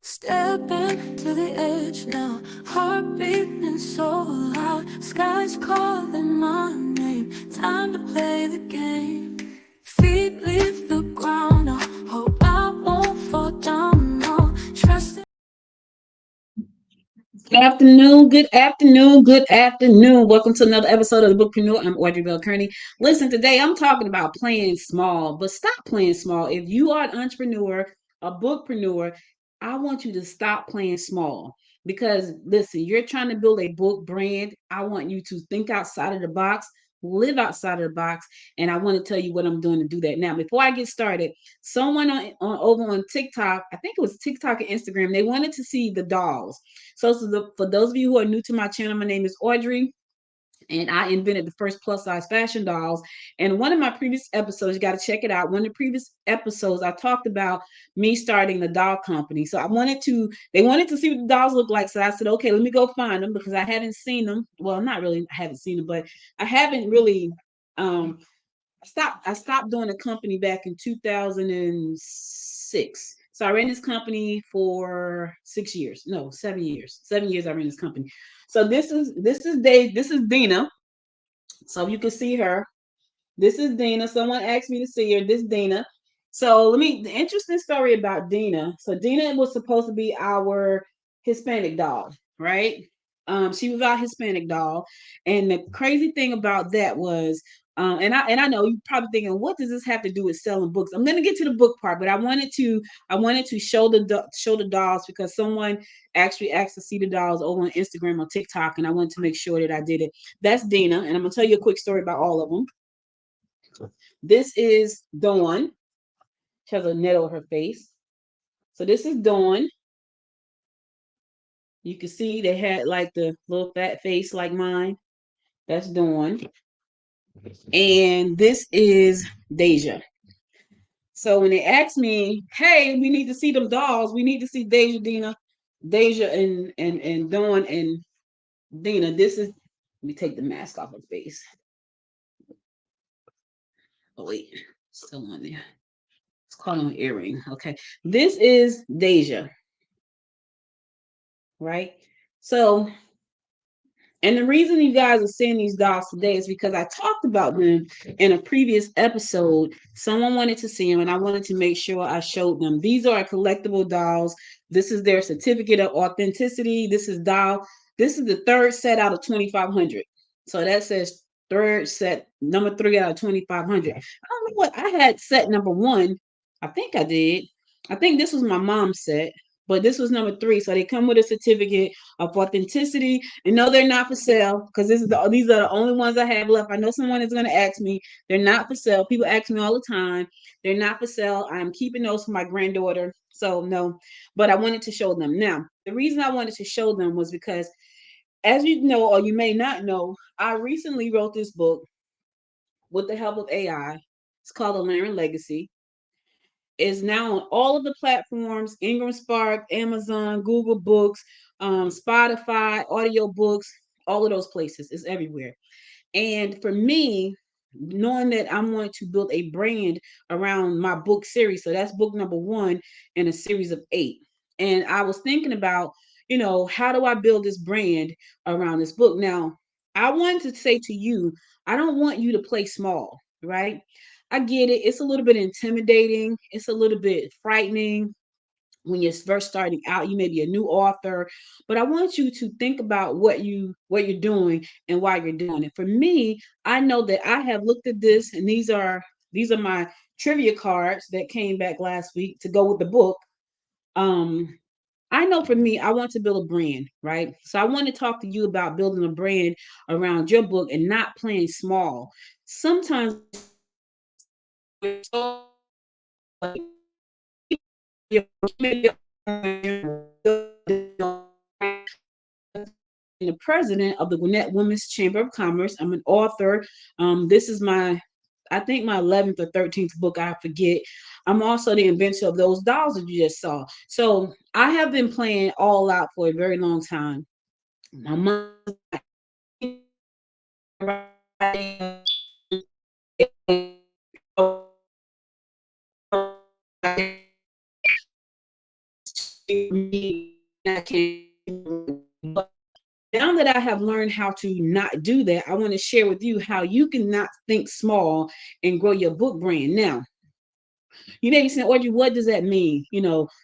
Stepping to the edge now, heart beating so loud. Sky's calling my name, time to play the game. Feet leave the ground, I hope I won't fall down, no. Trust. Good afternoon, good afternoon, good afternoon. Welcome to another episode of the BookPreneur. I'm Audrey Bell-Kearney. Listen, today I'm talking about playing small, but stop playing small. If you are an entrepreneur, a bookpreneur, I want you to stop playing small because listen, you're trying to build a book brand. I want you to think outside of the box, live outside of the box, and I want to tell you what I'm doing to do that. Now, before I get started, someone on over on TikTok, I think it was TikTok and Instagram, they wanted to see the dolls. For those of you who are new to my channel, my name is Audrey, and I invented the first plus size fashion dolls. And one of my previous episodes, you got to check it out. One of the previous episodes, I talked about me starting the doll company. So they wanted to see what the dolls look like. So I said, okay, let me go find them because I hadn't seen them. Well, not really, I haven't seen them, but I haven't really. I stopped doing a company back in 2006. So I ran this company for 6 years. No, 7 years. 7 years I ran this company. So this is Dina. So you can see her. This is Dina. Someone asked me to see her. This Dina. So the interesting story about Dina. So Dina was supposed to be our Hispanic doll, right? She was our Hispanic doll, and the crazy thing about that was, and I know you're probably thinking, what does this have to do with selling books? I'm gonna get to the book part, but I wanted to show the dolls because someone actually asked to see the dolls over on Instagram or TikTok, and I wanted to make sure that I did it. That's Dina, and I'm gonna tell you a quick story about all of them. This is Dawn. She has a net over her face. So this is Dawn. You can see they had like the little fat face like mine. That's Dawn. And this is Deja. So when they asked me, hey, we need to see them dolls, we need to see Deja, Dina, Deja and Dawn and Dina. Let me take the mask off her face. Oh wait, still on there. It's called an earring. Okay. This is Deja, right? So, and the reason you guys are seeing these dolls today is because I talked about them in a previous episode. Someone wanted to see them, and I wanted to make sure I showed them. These are collectible dolls. This is their certificate of authenticity. This is the third set out of 2,500. So that says third set, number 3 out of 2,500. I don't know what I had set number 1. I think I did. I think this was my mom's set, but this was number 3. So they come with a certificate of authenticity. And no, they're not for sale because these are the only ones I have left. I know someone is going to ask me. They're not for sale. People ask me all the time. They're not for sale. I'm keeping those for my granddaughter. So no, but I wanted to show them. Now, the reason I wanted to show them was because, as you know, or you may not know, I recently wrote this book with the help of AI. It's called The Laren Legacy. Is now on all of the platforms: Ingram Spark, Amazon, Google Books, Spotify, audiobooks, all of those places. It's everywhere. And for me, knowing that I'm going to build a brand around my book series, so that's book number 1 in a series of 8. And I was thinking about, how do I build this brand around this book? Now, I wanted to say to you, I don't want you to play small, right? I get it. It's a little bit intimidating. It's a little bit frightening when you're first starting out. You may be a new author, but I want you to think about what you're doing and why you're doing it. For me, I know that I have looked at this, and these are my trivia cards that came back last week to go with the book. Um, I know for me, I want to build a brand, right? So I want to talk to you about building a brand around your book and not playing small. Sometimes the president of the Gwinnett Women's Chamber of Commerce. I'm an author. This is I think my 11th or 13th book, I forget. I'm also the inventor of those dolls that you just saw. So I have been playing all out for a very long time. My mom I can't. But now that I have learned how to not do that, I want to share with you how you can not think small and grow your book brand. Now, you may be saying, Audrey, what does that mean?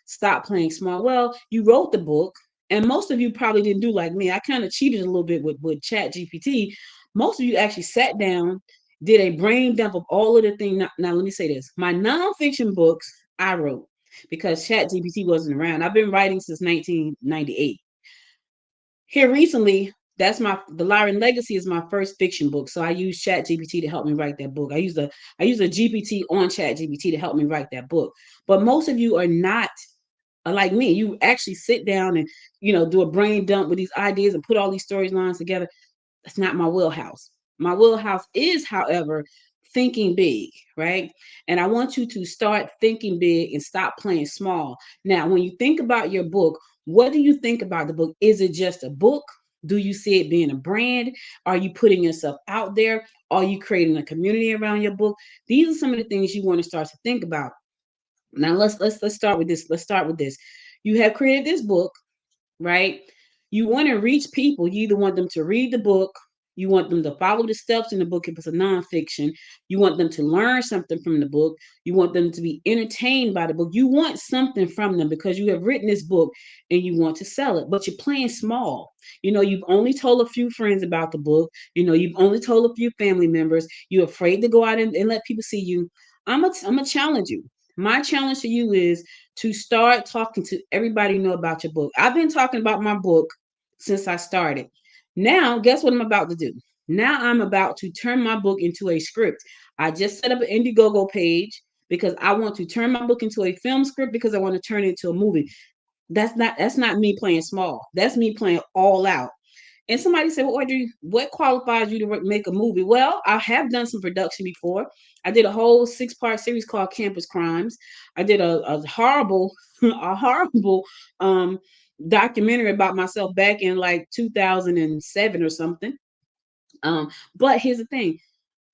Stop playing small. Well, you wrote the book, and most of you probably didn't do like me. I kind of cheated a little bit with Chat GPT. Most of you actually sat down, did a brain dump of all of the things. Now, let me say this: my nonfiction books I wrote because Chat GPT wasn't around. I've been writing since 1998. Here recently, that's the Lyran Legacy is my first fiction book. So I use Chat GPT to help me write that book. I use a GPT on Chat GPT to help me write that book. But most of you are not like me. You actually sit down and do a brain dump with these ideas and put all these storylines together. That's not my wheelhouse. My wheelhouse is, however, thinking big, right? And I want you to start thinking big and stop playing small. Now, when you think about your book, what do you think about the book? Is it just a book? Do you see it being a brand? Are you putting yourself out there? Are you creating a community around your book? These are some of the things you want to start to think about. Now let's start with this. Let's start with this. You have created this book, right? You want to reach people. You either want them to read the book, you want them to follow the steps in the book if it's a nonfiction, you want them to learn something from the book, you want them to be entertained by the book. You want something from them because you have written this book and you want to sell it, but you're playing small. You've only told a few friends about the book, you've only told a few family members, you're afraid to go out and let people see you. I'm a challenge you. My challenge to you is to start talking to everybody you know about your book. I've been talking about my book since I started. Now, guess what I'm about to do? Now I'm about to turn my book into a script. I just set up an Indiegogo page because I want to turn my book into a film script because I want to turn it into a movie. That's not me playing small. That's me playing all out. And somebody said, well, Audrey, what qualifies you to make a movie? Well, I have done some production before. I did a whole 6-part series called Campus Crimes. I did a horrible, a horrible documentary about myself back in like 2007 or something. But here's the thing.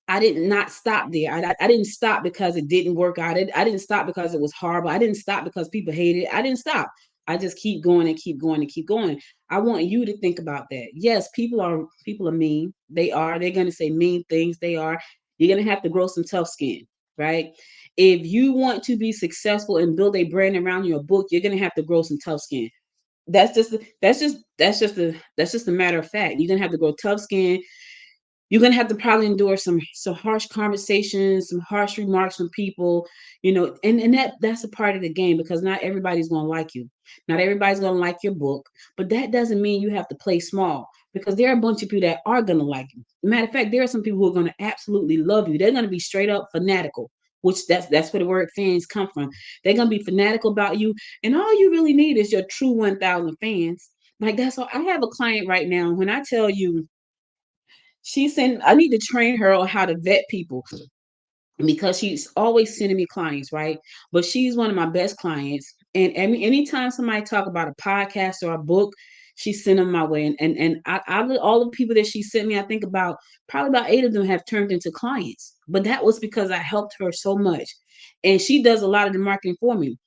I did not stop there. I didn't stop because it didn't work out. I didn't stop because it was horrible. I didn't stop because people hated it. I didn't stop. I just keep going and keep going and keep going. I want you to think about that. Yes, people are mean. They are. They're going to say mean things. They are. You're going to have to grow some tough skin, right? If you want to be successful and build a brand around your book, you're going to have to grow some tough skin. That's just a matter of fact. You're gonna have to grow tough skin. You're gonna have to probably endure some harsh conversations, some harsh remarks from people, and that's a part of the game because not everybody's gonna like you. Not everybody's gonna like your book, but that doesn't mean you have to play small because there are a bunch of people that are gonna like you. Matter of fact, there are some people who are gonna absolutely love you. They're gonna be straight up fanatical, which that's where the word fans come from. They're gonna be fanatical about you, and all you really need is your true 1,000 fans. Like that's all. I have a client right now. When I tell you I need to train her on how to vet people because she's always sending me clients, right? But she's one of my best clients. And anytime somebody talk about a podcast or a book, she sent them my way. And all the people that she sent me, I think about probably about 8 of them have turned into clients. But that was because I helped her so much. And she does a lot of the marketing for me.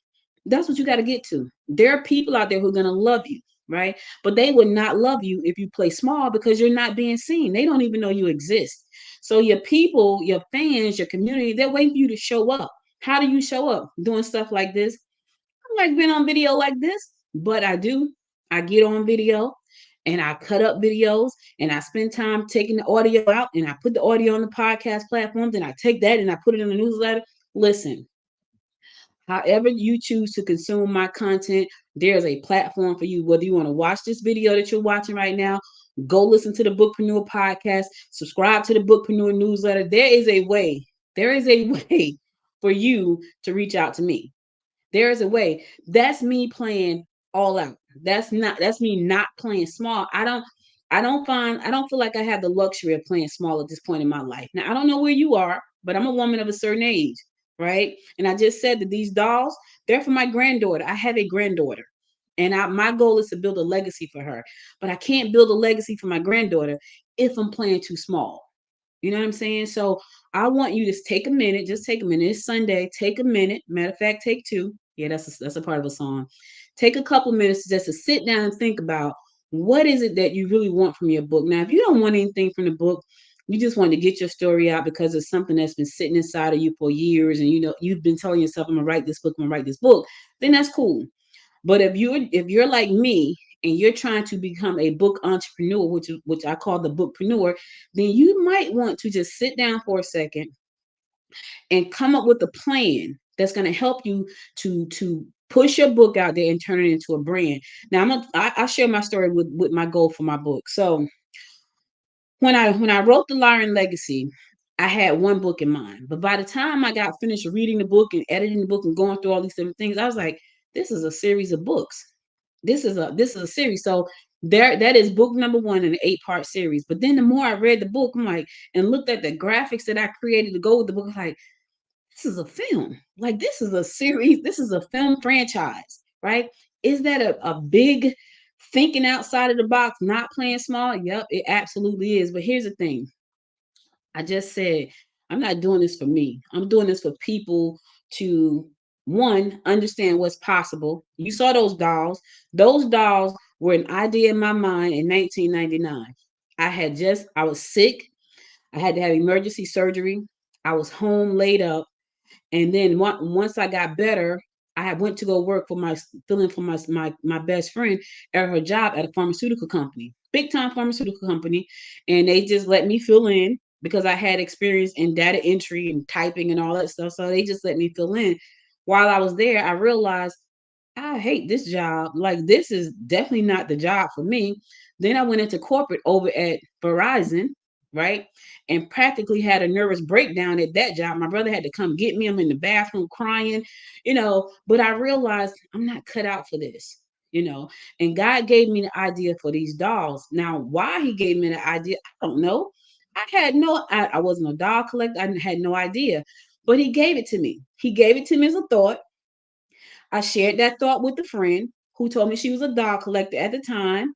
That's what you got to get to. There are people out there who are going to love you, right? But they would not love you if you play small because you're not being seen. They don't even know you exist. So your people, your fans, your community, they're waiting for you to show up. How do you show up? Doing stuff like this. I like being on video like this, but I do. I get on video and I cut up videos and I spend time taking the audio out and I put the audio on the podcast platforms and I take that and I put it in the newsletter. Listen, however you choose to consume my content, there's a platform for you. Whether you want to watch this video that you're watching right now, go listen to the BookPreneur podcast, subscribe to the BookPreneur newsletter. There is a way for you to reach out to me. There is a way. That's me playing all out. That's me not playing small. I don't feel like I have the luxury of playing small at this point in my life. Now I don't know where you are, but I'm a woman of a certain age, right? And I just said that these dolls, they're for my granddaughter. I have a granddaughter. And my goal is to build a legacy for her. But I can't build a legacy for my granddaughter if I'm playing too small. You know what I'm saying? So I want you to take a minute, just take a minute. It's Sunday. Take a minute. Matter of fact, take two. Yeah, that's a part of a song. Take a couple minutes just to sit down and think about what is it that you really want from your book. Now, if you don't want anything from the book, you just want to get your story out because it's something that's been sitting inside of you for years, and you've been telling yourself, I'm gonna write this book, I'm gonna write this book, then that's cool. But if you're like me and you're trying to become a book entrepreneur, which I call the bookpreneur, then you might want to just sit down for a second and come up with a plan that's going to help you to push your book out there and turn it into a brand. Now I share my story with my goal for my book. So when I wrote The Lion Legacy, I had one book in mind. But by the time I got finished reading the book and editing the book and going through all these different things, I was like, this is a series of books. This is a series. So there, that is book number one in an 8-part series. But then the more I read the book, I'm like, and looked at the graphics that I created to go with the book, I'm like, this is a film. Like, this is a series. This is a film franchise, right? Is that a big thinking outside of the box, not playing small? Yep, it absolutely is. But here's the thing. I just said, I'm not doing this for me. I'm doing this for people to, one, understand what's possible. You saw those dolls. Those dolls were an idea in my mind in 1999. I was sick. I had to have emergency surgery. I was home laid up. And then once I got better, I had went to go work for my filling for my best friend at her job at a pharmaceutical company, big time pharmaceutical company, and they just let me fill in because I had experience in data entry and typing and all that stuff. So they just let me fill in. While I was there, I realized I hate this job. Like, this is definitely not the job for me. Then I went into corporate over at Verizon, right? And practically had a nervous breakdown at that job. My brother had to come get me. I'm in the bathroom crying, but I realized I'm not cut out for this. And God gave me the idea for these dolls. Now, why he gave me the idea, I don't know. I wasn't a doll collector. I had no idea. But he gave it to me. He gave it to me as a thought. I shared that thought with a friend who told me she was a doll collector at the time.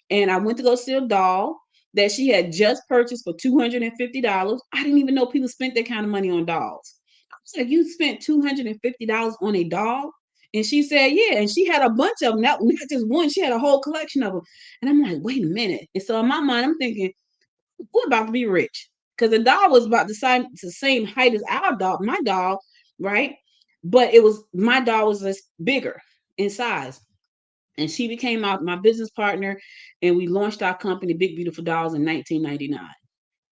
And I went to go see a doll that she had just purchased for $250. I didn't even know people spent that kind of money on dolls. I was like, you spent $250 on a doll? And she said, yeah. And she had a bunch of them, not just one, she had a whole collection of them. And I'm like, wait a minute. And so in my mind, I'm thinking, we're about to be rich. Because the doll was about the same height as our doll, my doll, right? But my doll was just bigger in size. And she became my business partner, and we launched our company, Big Beautiful Dolls, in 1999.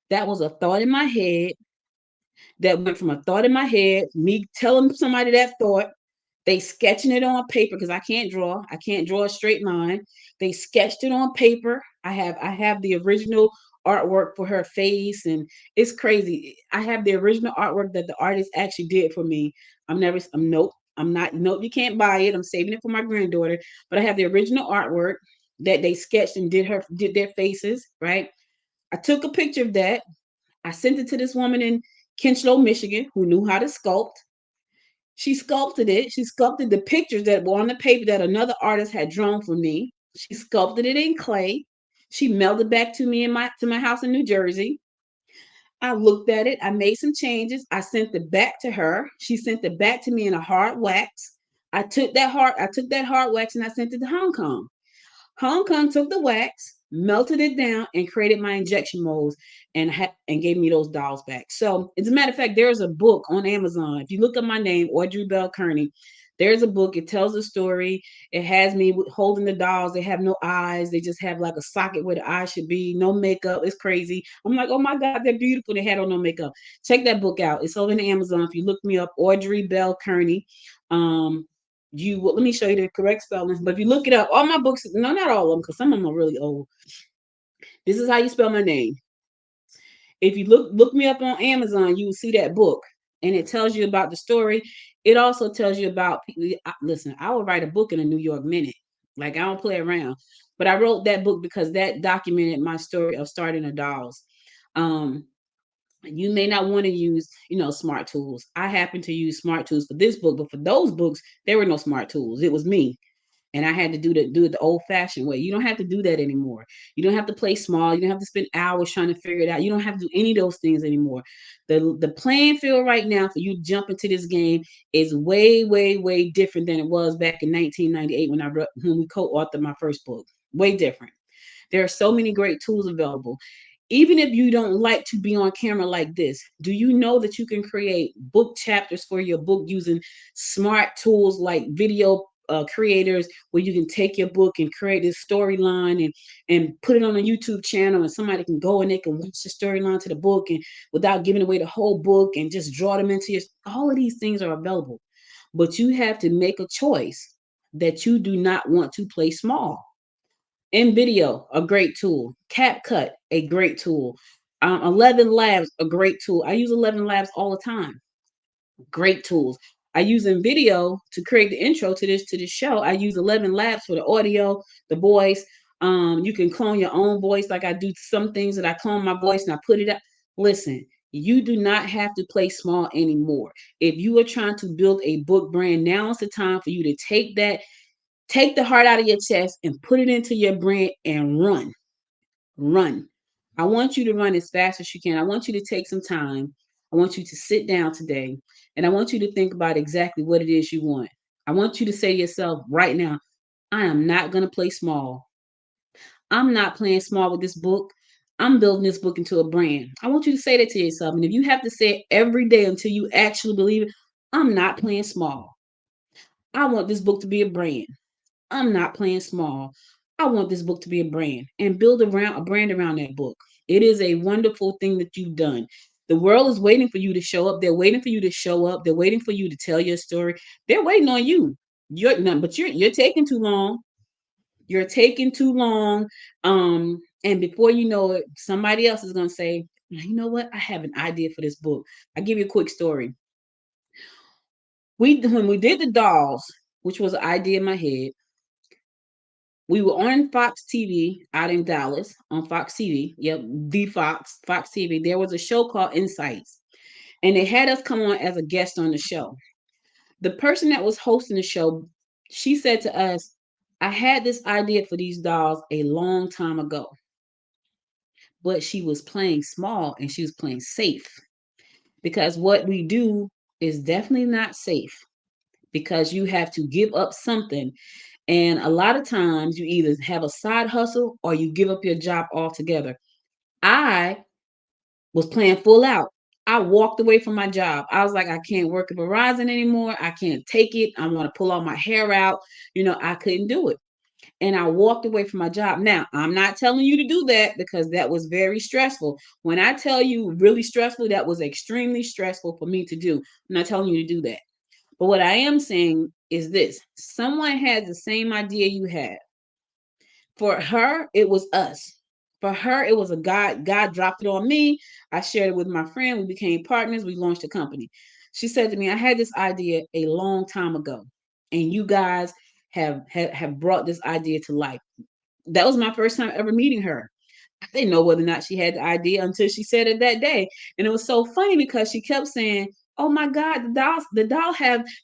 That was a thought in my head that went from a thought in my head, me telling somebody that thought, they sketching it on paper because I can't draw. I can't draw a straight line. They sketched it on paper. I have the original artwork for her face, and it's crazy. I have the original artwork that the artist actually did for me. Nope. I'm not, nope, you can't buy it. I'm saving it for my granddaughter. But I have the original artwork that they sketched and did their faces, right? I took a picture of that. I sent it to this woman in Kinchlow, Michigan, who knew how to sculpt. She sculpted it. She sculpted the pictures that were on the paper that another artist had drawn for me. She sculpted it in clay. She mailed it back to me to my house in New Jersey. I looked at it. I made some changes. I sent it back to her. She sent it back to me in a hard wax. I took that hard wax and I sent it to Hong Kong. Hong Kong took the wax, melted it down, and created my injection molds and gave me those dolls back. So, as a matter of fact, there's a book on Amazon. If you look up my name, Audrey Bell-Kearney, there's a book. It tells a story. It has me holding the dolls. They have no eyes. They just have like a socket where the eyes should be. No makeup. It's crazy. I'm like, oh my God, they're beautiful. They had on no makeup. Check that book out. It's over on Amazon. If you look me up, Audrey Bell-Kearney. Um, let me show you the correct spelling. But if you look it up, all my books, no, not all of them, because some of them are really old. This is how you spell my name. If you look me up on Amazon, you will see that book, and it tells you about the story. It also tells you about people. Listen, I will write a book in a New York minute. Like, I don't play around. But I wrote that book because that documented my story of starting a dolls. Um, you may not want to use, smart tools. I happen to use smart tools for this book, but for those books, there were no smart tools. It was me. And I had to do it the old fashioned way. You don't have to do that anymore. You don't have to play small. You don't have to spend hours trying to figure it out. You don't have to do any of those things anymore. The playing field right now for you to jump into this game is way, way, way different than it was back in 1998 when we co-authored my first book. Way different. There are so many great tools available. Even if you don't like to be on camera like this, do you know that you can create book chapters for your book using smart tools like video creators, where you can take your book and create this storyline and put it on a YouTube channel, and somebody can go and they can watch the storyline to the book and without giving away the whole book and just draw them into your. All of these things are available, but you have to make a choice that you do not want to play small. In video, a great tool. CapCut, a great tool. 11 Labs, a great tool. I use 11 Labs all the time. Great tools. I use in video to create the intro to this show. I use 11 Labs for the audio, the voice. You can clone your own voice, like I do some things that I clone my voice and I put it up. Listen, you do not have to play small anymore. If you are trying to build a book brand, now is the time for you to take the heart out of your chest and put it into your brand and run. Run. I want you to run as fast as you can. I want you to take some time. I want you to sit down today and I want you to think about exactly what it is you want. I want you to say to yourself right now, I am not going to play small. I'm not playing small with this book. I'm building this book into a brand. I want you to say that to yourself. And if you have to say it every day until you actually believe it, I'm not playing small. I want this book to be a brand. I'm not playing small. I want this book to be a brand and build around a brand around that book. It is a wonderful thing that you've done. The world is waiting for you to show up. They're waiting for you to show up. They're waiting for you to tell your story. They're waiting on you. You're not, but you're taking too long. You're taking too long. And before you know it, somebody else is gonna say, you know what? I have an idea for this book. I'll give you a quick story. When we did the dolls, which was an idea in my head, we were on Fox TV out in Dallas on Fox TV. Yep, the Fox TV. There was a show called Insights, and they had us come on as a guest on the show. The person that was hosting the show, she said to us, I had this idea for these dolls a long time ago, but she was playing small and she was playing safe, because what we do is definitely not safe, because you have to give up something. And a lot of times you either have a side hustle or you give up your job altogether. I was playing full out. I walked away from my job. I was like, I can't work at Verizon anymore. I can't take it. I want to pull all my hair out. I couldn't do it. And I walked away from my job. Now, I'm not telling you to do that, because that was very stressful. When I tell you really stressful, that was extremely stressful for me to do. I'm not telling you to do that. But what I am saying is this: someone has the same idea you had. For her, it was us. For her, it was a God. God dropped it on me. I shared it with my friend. We became partners. We launched a company. She said to me, I had this idea a long time ago, and you guys have brought this idea to life. That was my first time ever meeting her. I didn't know whether or not she had the idea until she said it that day. And it was so funny because she kept saying, oh my God, the doll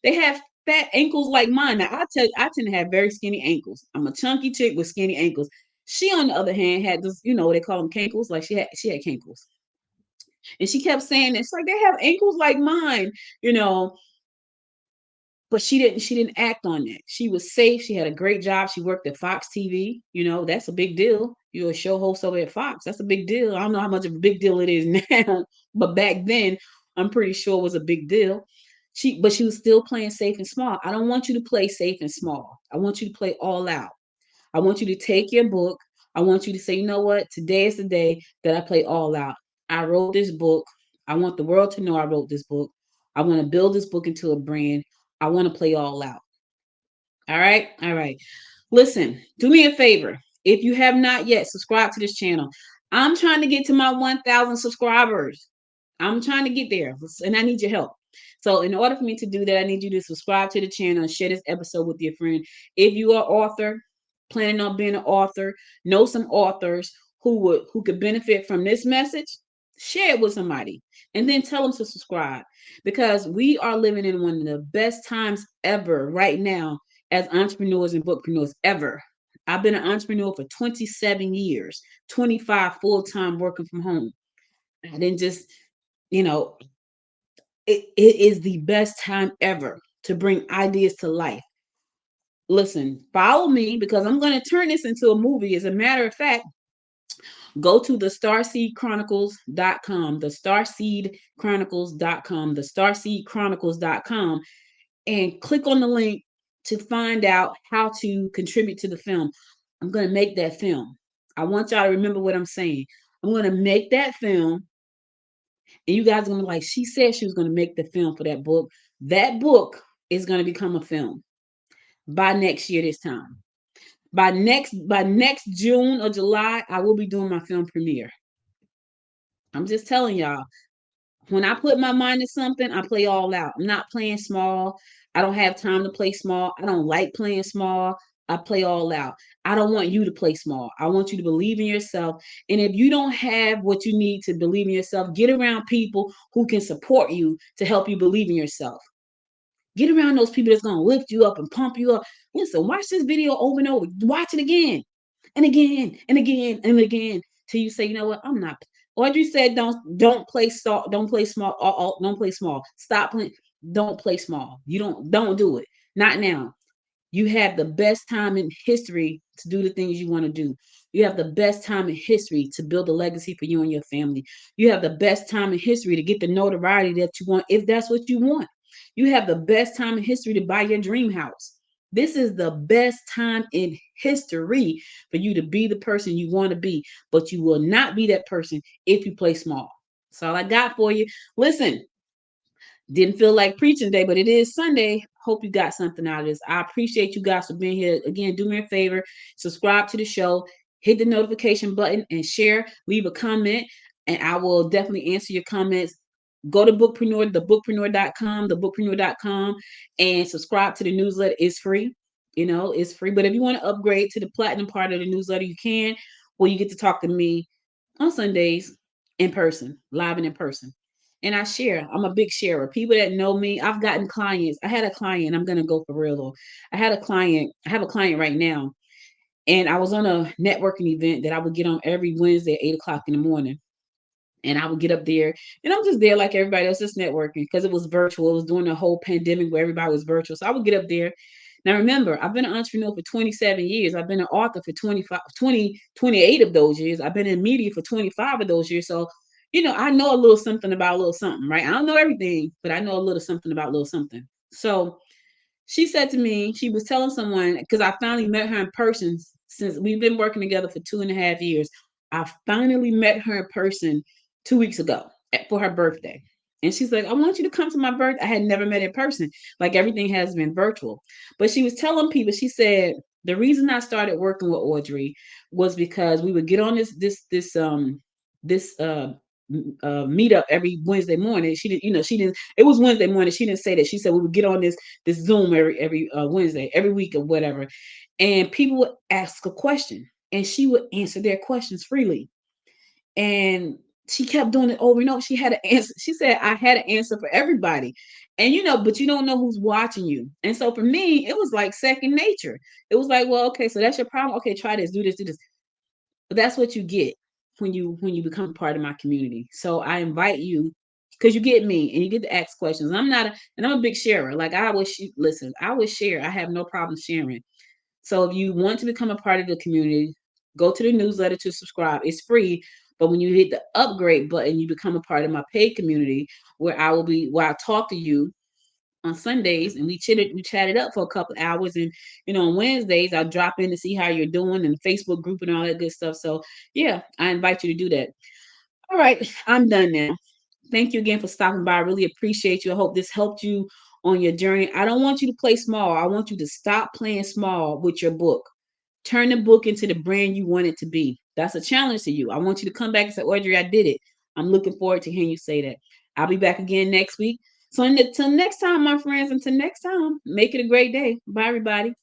they have fat ankles like mine. Now I tell you, I tend to have very skinny ankles. I'm a chunky chick with skinny ankles. She, on the other hand, had this, they call them cankles. Like she had cankles. And she kept saying, it's like they have ankles like mine, you know. But she didn't act on that. She was safe. She had a great job. She worked at Fox TV. That's a big deal. You're a show host over at Fox. That's a big deal. I don't know how much of a big deal it is now, but back then I'm pretty sure it was a big deal. But she was still playing safe and small. I don't want you to play safe and small. I want you to play all out. I want you to take your book. I want you to say, you know what? Today is the day that I play all out. I wrote this book. I want the world to know I wrote this book. I want to build this book into a brand. I want to play all out. All right. All right. Listen, do me a favor. If you have not yet, subscribe to this channel. I'm trying to get to my 1,000 subscribers. I'm trying to get there, and I need your help. So in order for me to do that, I need you to subscribe to the channel and share this episode with your friend. If you are an author, planning on being an author, know some authors who could benefit from this message, share it with somebody and then tell them to subscribe, because we are living in one of the best times ever right now as entrepreneurs and bookpreneurs ever. I've been an entrepreneur for 27 years, 25 full-time working from home. I didn't just, you know, it is the best time ever to bring ideas to life. Listen, follow me because I'm going to turn this into a movie. As a matter of fact, go to the starseedchronicles.com, the starseedchronicles.com, the starseedchronicles.com, and click on the link to find out how to contribute to the film. I'm going to make that film. I want y'all to remember what I'm saying. I'm going to make that film, and you guys are going to be like, she said she was going to make the film for that book. That book is going to become a film by next year this time. By next June or July, I will be doing my film premiere. I'm just telling y'all, when I put my mind to something, I play all out. I'm not playing small. I don't have time to play small. I don't like playing small. I play all out. I don't want you to play small. I want you to believe in yourself. And if you don't have what you need to believe in yourself, get around people who can support you to help you believe in yourself. Get around those people that's going to lift you up and pump you up. Listen, watch this video over and over. Watch it again and again and again and again till you say, you know what, I'm not. Audrey said, don't play small, don't play small, don't play small. Stop playing. Don't play small. You don't do it. Not now. You have the best time in history to do the things you want to do. You have the best time in history to build a legacy for you and your family. You have the best time in history to get the notoriety that you want, if that's what you want. You have the best time in history to buy your dream house. This is the best time in history for you to be the person you want to be, but you will not be that person if you play small. That's all I got for you. Listen, didn't feel like preaching day, but it is Sunday. Hope you got something out of this. I appreciate you guys for being here. Again, do me a favor, subscribe to the show, hit the notification button, and share. Leave a comment, and I will definitely answer your comments. Go to BookPreneur, thebookpreneur.com, and subscribe to the newsletter. It's free. It's free. But if you want to upgrade to the platinum part of the newsletter, you can, where you get to talk to me on Sundays in person, live and in person. And I share. I'm a big sharer. People that know me, I've gotten clients. I had a client. I'm gonna go for real though. I have a client right now, and I was on a networking event that I would get on every Wednesday at 8 o'clock in the morning. And I would get up there, and I'm just there like everybody else, just networking because it was virtual. It was during the whole pandemic where everybody was virtual. So I would get up there. Now remember, I've been an entrepreneur for 27 years. I've been an author for 28 of those years. I've been in media for 25 of those years. So, I know a little something about a little something, right? I don't know everything, but I know a little something about a little something. So she said to me, she was telling someone, because I finally met her in person since we've been working together for 2.5 years. I finally met her in person 2 weeks ago for her birthday. And she's like, I want you to come to my birthday. I had never met in person. Like everything has been virtual. But she was telling people, she said, the reason I started working with Audrey was because we would get on this meetup every Wednesday morning. She didn't, it was Wednesday morning. She didn't say that. She said we would get on this Zoom every Wednesday, every week or whatever. And people would ask a question and she would answer their questions freely. And she kept doing it over and over. She had an answer. She said, I had an answer for everybody. And but you don't know who's watching you. And so for me, it was like second nature. It was like, well, okay, so that's your problem. Okay, try this, do this, do this. But that's what you get when you become part of my community. So I invite you, because you get me and you get to ask questions. I'm a big sharer. Like I always listen, I always share. I have no problem sharing. So if you want to become a part of the community, go to the newsletter to subscribe. It's free. But when you hit the upgrade button, you become a part of my paid community where I talk to you on Sundays and we chatted up for a couple of hours. And on Wednesdays I'll drop in to see how you're doing, and Facebook group and all that good stuff. So yeah, I invite you to do that. All right, I'm done now. Thank you again for stopping by. I really appreciate you. I hope this helped you on your journey. I don't want you to play small. I want you to stop playing small with your book. Turn the book into the brand you want it to be. That's a challenge to you. I want you to come back and say, Audrey, I did it. I'm looking forward to hearing you say that. I'll be back again next week. So until next time, my friends, until next time, make it a great day. Bye, everybody.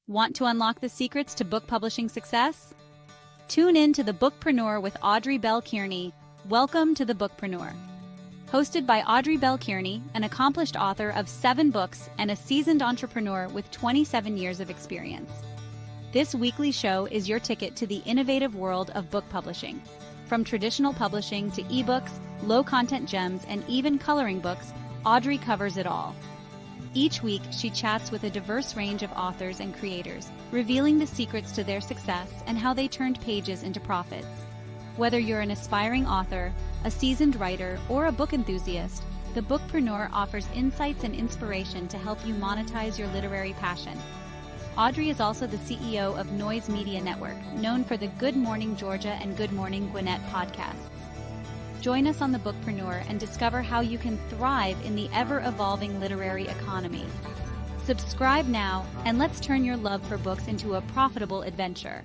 Want to unlock the secrets to book publishing success? Tune in to the Bookpreneur with Audrey Bell-Kearney. Welcome to the Bookpreneur. Hosted by Audrey Bell-Kearney, an accomplished author of 7 books and a seasoned entrepreneur with 27 years of experience. This weekly show is your ticket to the innovative world of book publishing. From traditional publishing to ebooks, low-content gems, and even coloring books, Audrey covers it all. Each week, she chats with a diverse range of authors and creators, revealing the secrets to their success and how they turned pages into profits. Whether you're an aspiring author, a seasoned writer, or a book enthusiast, the BookPreneur offers insights and inspiration to help you monetize your literary passion. Audrey is also the CEO of Noise Media Network, known for the Good Morning Georgia and Good Morning Gwinnett podcasts. Join us on the BookPreneur and discover how you can thrive in the ever-evolving literary economy. Subscribe now, and let's turn your love for books into a profitable adventure.